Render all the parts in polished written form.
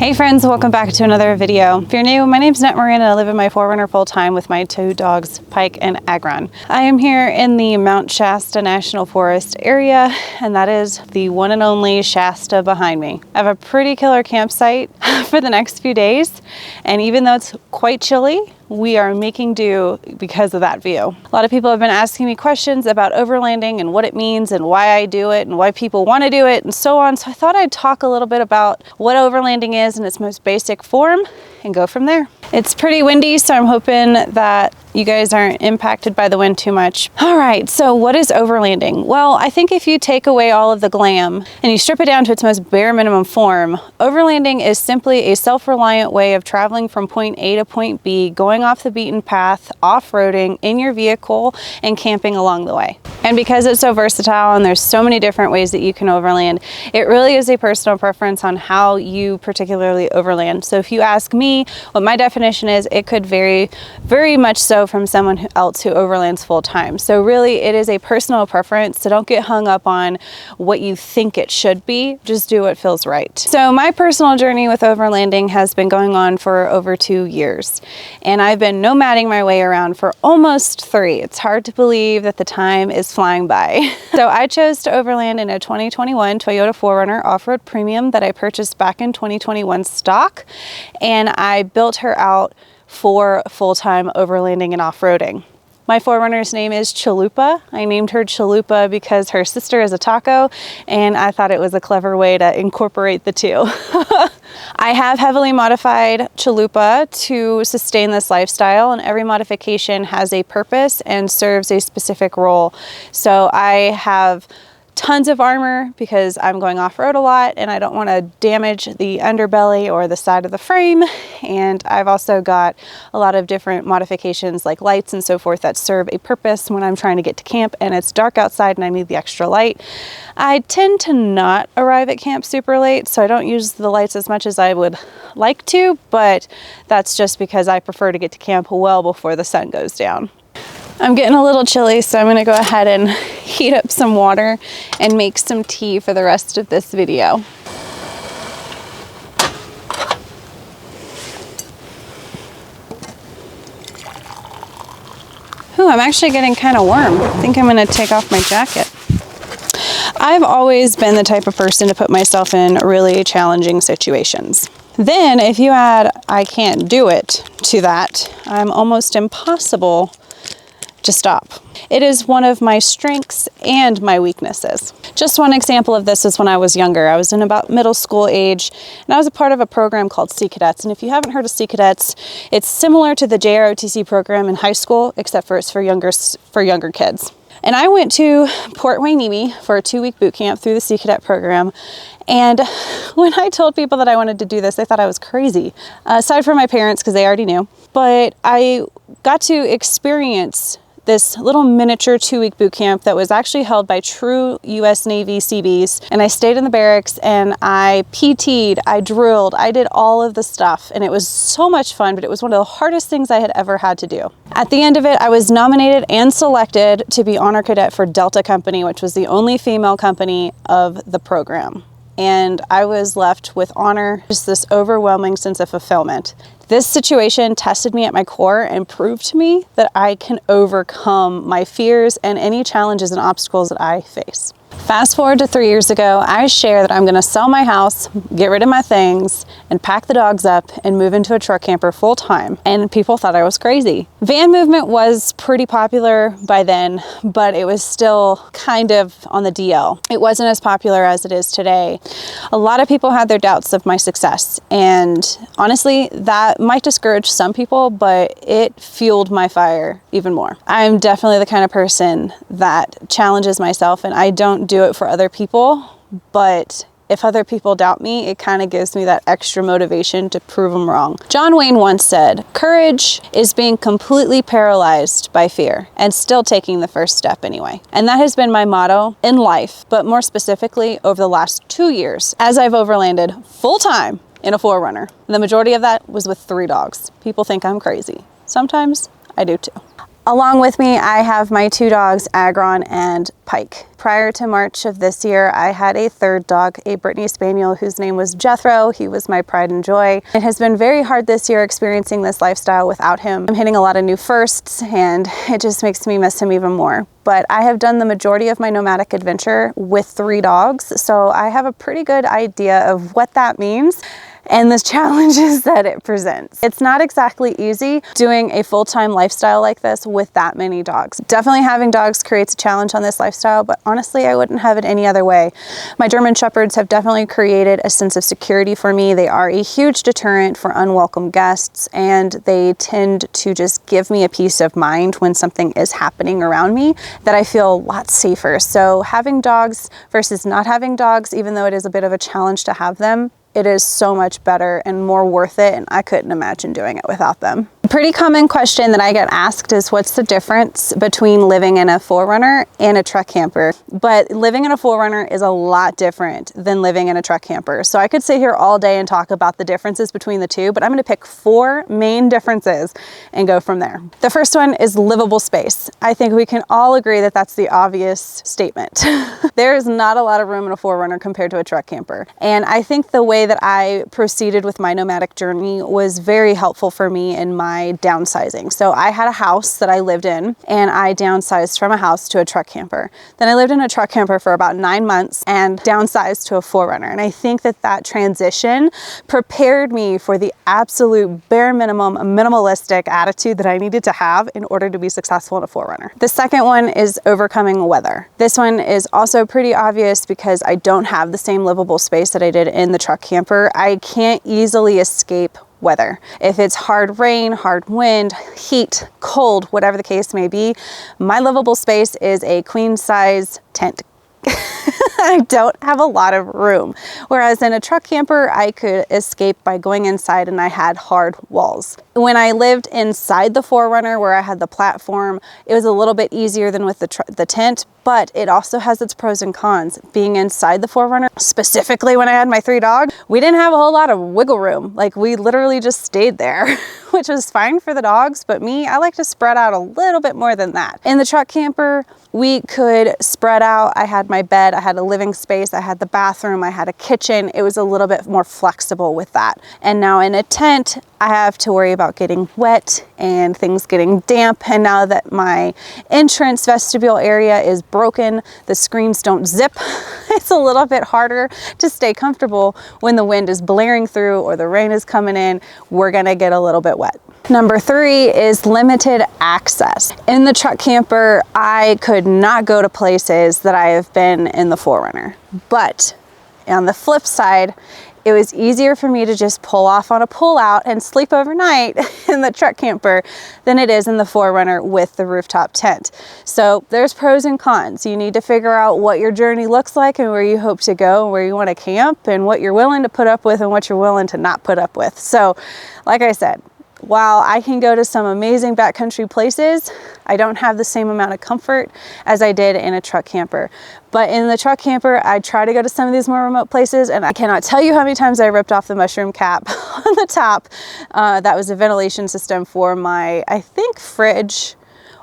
Hey friends, welcome back to another video. If you're new, my name's theNatMoran and I live in my 4Runner full-time with my two dogs, Pike and I. I am here in the Mount Shasta National Forest area, and that is the one and only Shasta behind me. I have a pretty killer campsite for the next few days, and even though it's quite chilly, we are making do because of that view. A lot of people have been asking me questions about overlanding and what it means and why I do it and why people want to do it and so on. So I thought I'd talk a little bit about what overlanding is in its most basic form and go from there. It's pretty windy, so I'm hoping that you guys aren't impacted by the wind too much. All right, so what is overlanding? Well, I think if you take away all of the glam and you strip it down to its most bare minimum form, overlanding is simply a self-reliant way of traveling from point A to point B, going off the beaten path, off-roading in your vehicle, and camping along the way. And because it's so versatile and there's so many different ways that you can overland, it really is a personal preference on how you particularly overland. So if you ask me what my definition is, it could vary very much so from someone else who overlands full time. So really it is a personal preference, so don't get hung up on what you think it should be, just do what feels right. So my personal journey with overlanding has been going on for over 2 years, and I've been nomading my way around for almost 3. It's hard to believe that the time is flying by. So I chose to overland in a 2021 Toyota 4Runner off-road premium that I purchased back in 2021 stock, and I built her out for full-time overlanding and off-roading. My 4Runner's name is Chalupa. I named her Chalupa because her sister is a taco, and I thought it was a clever way to incorporate the two. I have heavily modified Chalupa to sustain this lifestyle, and every modification has a purpose and serves a specific role. So I have tons of armor because I'm going off-road a lot and I don't want to damage the underbelly or the side of the frame. And I've also got a lot of different modifications like lights and so forth that serve a purpose when I'm trying to get to camp and it's dark outside and I need the extra light. I tend to not arrive at camp super late, so I don't use the lights as much as I would like to, but that's just because I prefer to get to camp well before the sun goes down. I'm getting a little chilly, so I'm going to go ahead and heat up some water and make some tea for the rest of this video. Ooh, I'm actually getting kind of warm. I think I'm going to take off my jacket. I've always been the type of person to put myself in really challenging situations. Then if you add I can't do it to that, I'm almost impossible to stop. It is one of my strengths and my weaknesses. Just one example of this is when I was younger. I was in about middle school age, and I was a part of a program called Sea Cadets. And if you haven't heard of Sea Cadets, it's similar to the JROTC program in high school, except for it's for younger kids. And I went to Port Hueneme for a 2-week boot camp through the Sea Cadet program. And when I told people that I wanted to do this, they thought I was crazy, aside from my parents, because they already knew. But I got to experience this little miniature 2-week boot camp that was actually held by true US Navy Seabees. And I stayed in the barracks and I PT'd, I drilled, I did all of the stuff. And it was so much fun, but it was one of the hardest things I had ever had to do. At the end of it, I was nominated and selected to be honor cadet for Delta Company, which was the only female company of the program. And I was left with honor, just this overwhelming sense of fulfillment. This situation tested me at my core and proved to me that I can overcome my fears and any challenges and obstacles that I face. Fast forward to 3 years ago, I share that I'm going to sell my house, get rid of my things, and pack the dogs up and move into a truck camper full time. And people thought I was crazy. Van movement was pretty popular by then, but it was still kind of on the DL. It wasn't as popular as it is today. A lot of people had their doubts of my success, and honestly, that might discourage some people, but it fueled my fire even more. I'm definitely the kind of person that challenges myself, and I don't do it for other people, but if other people doubt me, it kind of gives me that extra motivation to prove them wrong. John Wayne once said, "Courage is being completely paralyzed by fear and still taking the first step anyway." And that has been my motto in life, but more specifically over the last 2 years as I've overlanded full time in a 4Runner. The majority of that was with 3 dogs. People think I'm crazy. Sometimes I do too. Along with me, I have my 2 dogs, Agron and Pike. Prior to March of this year, I had a 3rd dog, a Brittany Spaniel, whose name was Jethro. He was my pride and joy. It has been very hard this year experiencing this lifestyle without him. I'm hitting a lot of new firsts, and it just makes me miss him even more. But I have done the majority of my nomadic adventure with 3 dogs, so I have a pretty good idea of what that means and the challenges that it presents. It's not exactly easy doing a full-time lifestyle like this with that many dogs. Definitely having dogs creates a challenge on this lifestyle, but honestly, I wouldn't have it any other way. My German Shepherds have definitely created a sense of security for me. They are a huge deterrent for unwelcome guests, and they tend to just give me a peace of mind when something is happening around me that I feel a lot safer. So having dogs versus not having dogs, even though it is a bit of a challenge to have them, it is so much better and more worth it, and I couldn't imagine doing it without them. A pretty common question that I get asked is, what's the difference between living in a 4Runner and a truck camper? But living in a 4Runner is a lot different than living in a truck camper. So I could sit here all day and talk about the differences between the two, but I'm gonna pick 4 main differences and go from there. The first one is livable space. I think we can all agree that that's the obvious statement. There is not a lot of room in a 4Runner compared to a truck camper. And I think the way that I proceeded with my nomadic journey was very helpful for me in my downsizing. So I had a house that I lived in, and I downsized from a house to a truck camper. Then I lived in a truck camper for about 9 months and downsized to a 4Runner. And I think that that transition prepared me for the absolute bare minimum minimalistic attitude that I needed to have in order to be successful in a 4Runner. The second one is overcoming weather. This one is also pretty obvious because I don't have the same livable space that I did in the truck camper. I can't easily escape weather. If it's hard rain, hard wind, heat, cold, whatever the case may be, my livable space is a queen size tent. I don't have a lot of room. Whereas in a truck camper, I could escape by going inside and I had hard walls. When I lived inside the 4Runner where I had the platform, it was a little bit easier than with the tent, but it also has its pros and cons. Being inside the 4Runner, specifically when I had my 3 dogs, we didn't have a whole lot of wiggle room. Like, we literally just stayed there, which was fine for the dogs, but me, I like to spread out a little bit more than that. In the truck camper, we could spread out. I had my bed, I had a living space, I had the bathroom, I had a kitchen. It was a little bit more flexible with that. And now in a tent, I have to worry about getting wet and things getting damp. And now that my entrance vestibule area is broken, the screens don't zip, it's a little bit harder to stay comfortable when the wind is blaring through or the rain is coming in. We're gonna get a little bit wet. Number 3 is limited access. In the truck camper, I could not go to places that I have been in the 4Runner. But on the flip side, it was easier for me to just pull off on a pull out and sleep overnight in the truck camper than it is in the 4Runner with the rooftop tent. So there's pros and cons. You need to figure out what your journey looks like and where you hope to go and where you want to camp and what you're willing to put up with and what you're willing to not put up with. So like I said, while I can go to some amazing backcountry places, I don't have the same amount of comfort as I did in a truck camper. But in the truck camper, I try to go to some of these more remote places, and I cannot tell you how many times I ripped off the mushroom cap on the top. That was a ventilation system for my, I think, fridge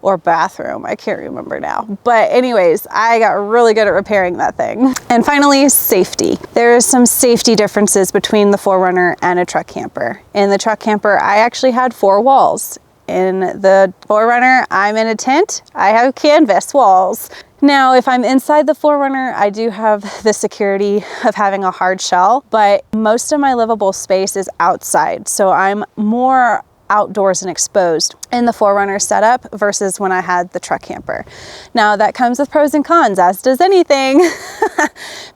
or bathroom. I can't remember now. But anyways, I got really good at repairing that thing. And finally, safety. There are some safety differences between the 4Runner and a truck camper. In the truck camper, I actually had 4 walls. In the 4Runner, I'm in a tent. I have canvas walls. Now, if I'm inside the 4Runner, I do have the security of having a hard shell, but most of my livable space is outside. So I'm more outdoors and exposed in the 4Runner setup versus when I had the truck camper. Now that comes with pros and cons, as does anything,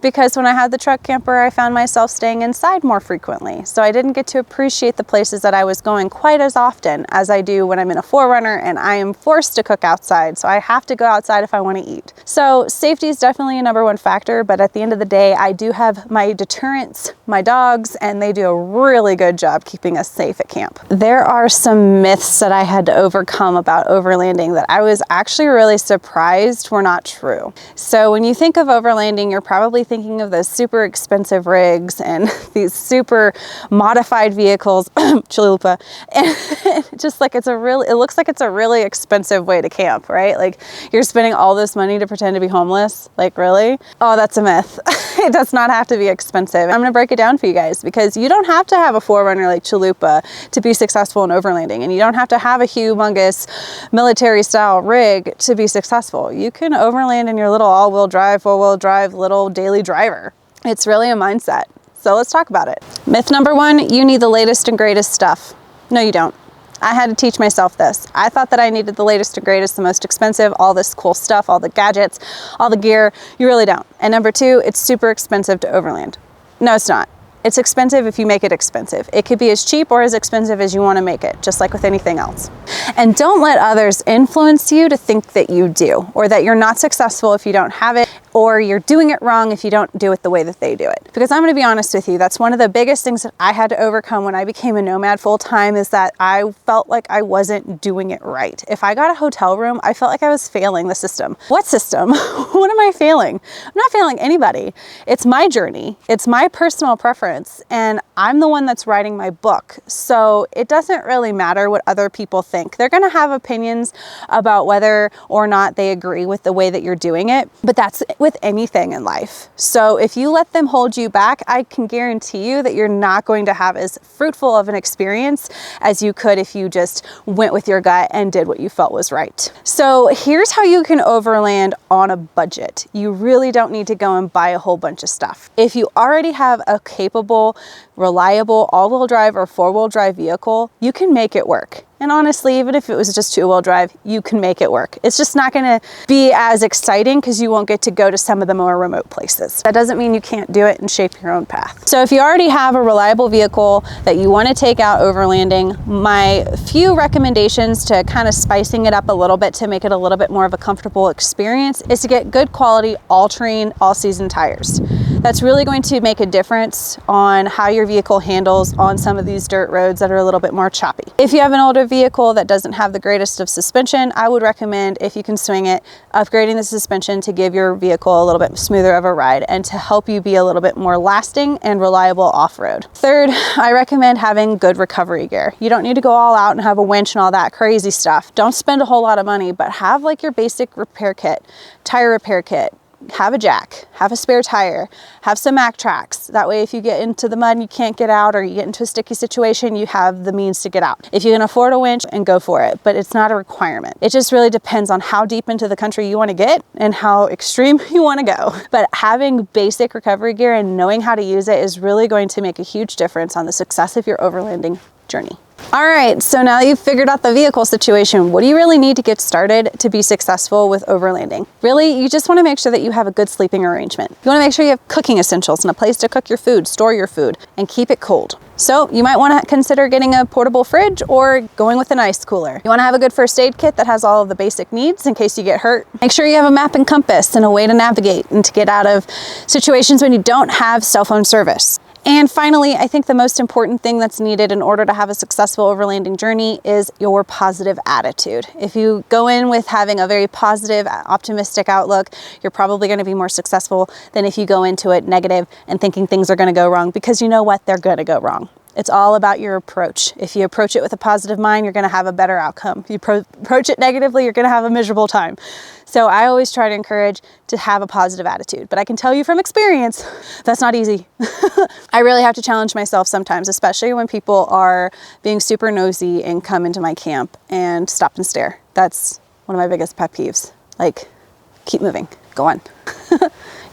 because when I had the truck camper, I found myself staying inside more frequently. So I didn't get to appreciate the places that I was going quite as often as I do when I'm in a 4Runner and I am forced to cook outside. So I have to go outside if I want to eat. So safety is definitely a #1 factor, but at the end of the day, I do have my deterrents, my dogs, and they do a really good job keeping us safe at camp. There are are some myths that I had to overcome about overlanding that I was actually really surprised were not true. So when you think of overlanding, you're probably thinking of those super expensive rigs and these super modified vehicles, chalupa, and just like it looks like it's a really expensive way to camp, right? Like you're spending all this money to pretend to be homeless. Like really? Oh, that's a myth. It does not have to be expensive. I'm gonna break it down for you guys because you don't have to have a 4Runner like chalupa to be successful in overlanding, and you don't have to have a humongous military style rig to be successful. You can overland in your little all-wheel drive, four-wheel drive, little daily driver. It's really a mindset. So let's talk about it. Myth number one, you need the latest and greatest stuff. No, you don't. I had to teach myself this. I thought that I needed the latest and greatest, the most expensive, all this cool stuff, all the gadgets, all the gear. You really don't. And number two, it's super expensive to overland. No, it's not. It's expensive if you make it expensive. It could be as cheap or as expensive as you want to make it, just like with anything else. And don't let others influence you to think that you do, or that you're not successful if you don't have it, or you're doing it wrong if you don't do it the way that they do it. Because I'm going to be honest with you, that's one of the biggest things that I had to overcome when I became a nomad full time, is that I felt like I wasn't doing it right. If I got a hotel room, I felt like I was failing the system. What system? What am I failing? I'm not failing anybody. It's my journey. It's my personal preference. And I'm the one that's writing my book. So it doesn't really matter what other people think. They're going to have opinions about whether or not they agree with the way that you're doing it, but that's with anything in life. So if you let them hold you back, I can guarantee you that you're not going to have as fruitful of an experience as you could if you just went with your gut and did what you felt was right. So here's how you can overland on a budget. You really don't need to go and buy a whole bunch of stuff. If you already have a capable, reliable all-wheel drive or four-wheel drive vehicle, you can make it work. And honestly, even if it was just two-wheel drive, you can make it work. It's just not going to be as exciting because you won't get to go to some of the more remote places. That doesn't mean you can't do it and shape your own path. So if you already have a reliable vehicle that you want to take out overlanding, my few recommendations to kind of spicing it up a little bit to make it a little bit more of a comfortable experience is to get good quality all-terrain, all-season tires. That's really going to make a difference on how your vehicle handles on some of these dirt roads that are a little bit more choppy. If you have an older vehicle that doesn't have the greatest of suspension, I would recommend, if you can swing it, upgrading the suspension to give your vehicle a little bit smoother of a ride and to help you be a little bit more lasting and reliable off-road. Third, I recommend having good recovery gear. You don't need to go all out and have a winch and all that crazy stuff. Don't spend a whole lot of money, but have like your basic repair kit, tire repair kit. Have a jack, have a spare tire, have some Mack tracks. That way if you get into the mud and you can't get out, or you get into a sticky situation, you have the means to get out. If you can afford a winch, and go for it, but it's not a requirement. It just really depends on how deep into the country you want to get and how extreme you want to go. But having basic recovery gear and knowing how to use it is really going to make a huge difference on the success of your overlanding journey. All right, so now that you've figured out the vehicle situation, what do you really need to get started to be successful with overlanding? Really, you just want to make sure that you have a good sleeping arrangement. You want to make sure you have cooking essentials and a place to cook your food, store your food, and keep it cold. So you might want to consider getting a portable fridge or going with an ice cooler. You want to have a good first aid kit that has all of the basic needs in case you get hurt. Make sure you have a map and compass and a way to navigate and to get out of situations when you don't have cell phone service. And finally, I think the most important thing that's needed in order to have a successful overlanding journey is your positive attitude. If you go in with having a very positive, optimistic outlook, you're probably going to be more successful than if you go into it negative and thinking things are going to go wrong, because you know what? They're going to go wrong. It's all about your approach. If you approach it with a positive mind, you're going to have a better outcome. If you approach it negatively, you're going to have a miserable time. So I always try to encourage to have a positive attitude, but I can tell you from experience, that's not easy. I really have to challenge myself sometimes, especially when people are being super nosy and come into my camp and stop and stare. That's one of my biggest pet peeves. Like, keep moving, go on.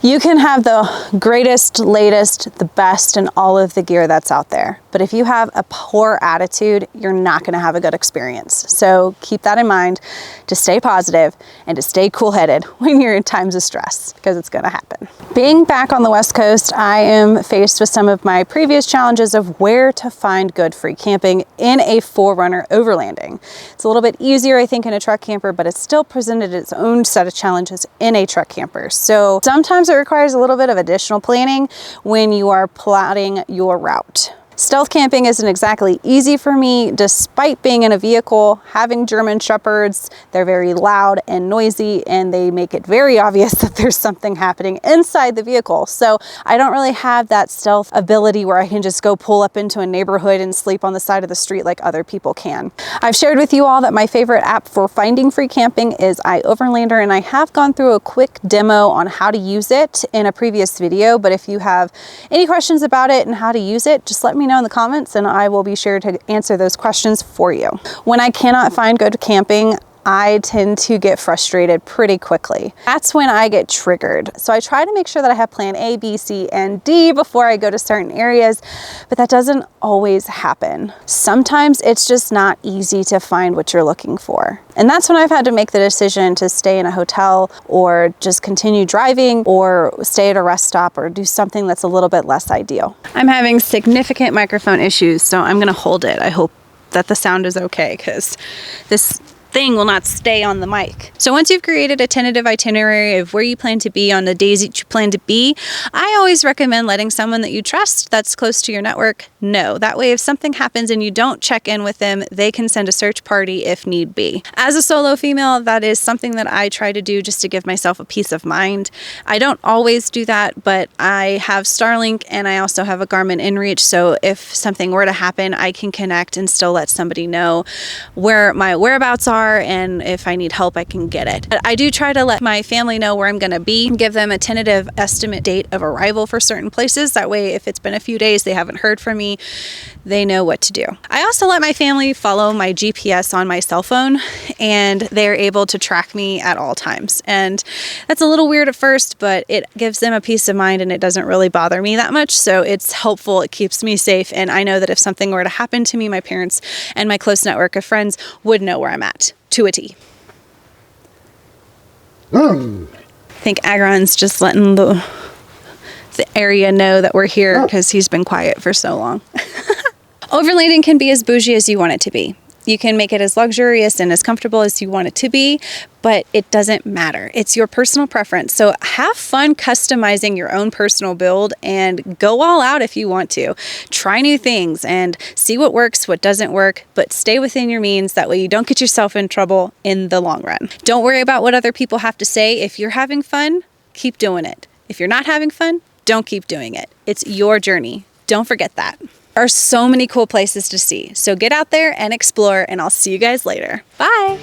You can have the greatest, latest, the best, and all of the gear that's out there. But if you have a poor attitude, you're not going to have a good experience. So keep that in mind, to stay positive and to stay cool-headed when you're in times of stress, because it's going to happen. Being back on the West Coast, I am faced with some of my previous challenges of where to find good free camping in a 4Runner overlanding. It's a little bit easier, I think, in a truck camper, but it's still presented its own set of challenges in a truck camper. So sometimes it requires a little bit of additional planning when you are plotting your route. Stealth camping isn't exactly easy for me, despite being in a vehicle, having German Shepherds. They're very loud and noisy, and they make it very obvious that there's something happening inside the vehicle. So I don't really have that stealth ability where I can just go pull up into a neighborhood and sleep on the side of the street like other people can. I've shared with you all that my favorite app for finding free camping is Overlander, and I have gone through a quick demo on how to use it in a previous video, but if you have any questions about it and how to use it, just let me know in the comments and I will be sure to answer those questions for you. When I cannot find good camping, I tend to get frustrated pretty quickly. That's when I get triggered. So I try to make sure that I have plan A, B, C, and D before I go to certain areas, but that doesn't always happen. Sometimes it's just not easy to find what you're looking for. And that's when I've had to make the decision to stay in a hotel or just continue driving or stay at a rest stop or do something that's a little bit less ideal. I'm having significant microphone issues, so I'm gonna hold it. I hope that the sound is okay because this thing will not stay on the mic. So once you've created a tentative itinerary of where you plan to be on the days that you plan to be, I always recommend letting someone that you trust that's close to your network know. That way, if something happens and you don't check in with them, they can send a search party if need be. As a solo female, that is something that I try to do just to give myself a peace of mind. I don't always do that, but I have Starlink and I also have a Garmin InReach, so if something were to happen, I can connect and still let somebody know where my whereabouts are, and if I need help, I can get it. But I do try to let my family know where I'm going to be, give them a tentative estimate date of arrival for certain places. That way, if it's been a few days, they haven't heard from me, they know what to do. I also let my family follow my GPS on my cell phone, and they're able to track me at all times. And that's a little weird at first, but it gives them a peace of mind and it doesn't really bother me that much. So it's helpful. It keeps me safe. And I know that if something were to happen to me, my parents and my close network of friends would know where I'm at. To a T. I think Agron's just letting the area know that we're here because he's been quiet for so long. Overlanding can be as bougie as you want it to be. You can make it as luxurious and as comfortable as you want it to be, but it doesn't matter. It's your personal preference. So have fun customizing your own personal build and go all out if you want to. Try new things and see what works, what doesn't work, but stay within your means. That way you don't get yourself in trouble in the long run. Don't worry about what other people have to say. If you're having fun, keep doing it. If you're not having fun, don't keep doing it. It's your journey. Don't forget that. There are so many cool places to see. So get out there and explore, and I'll see you guys later. Bye.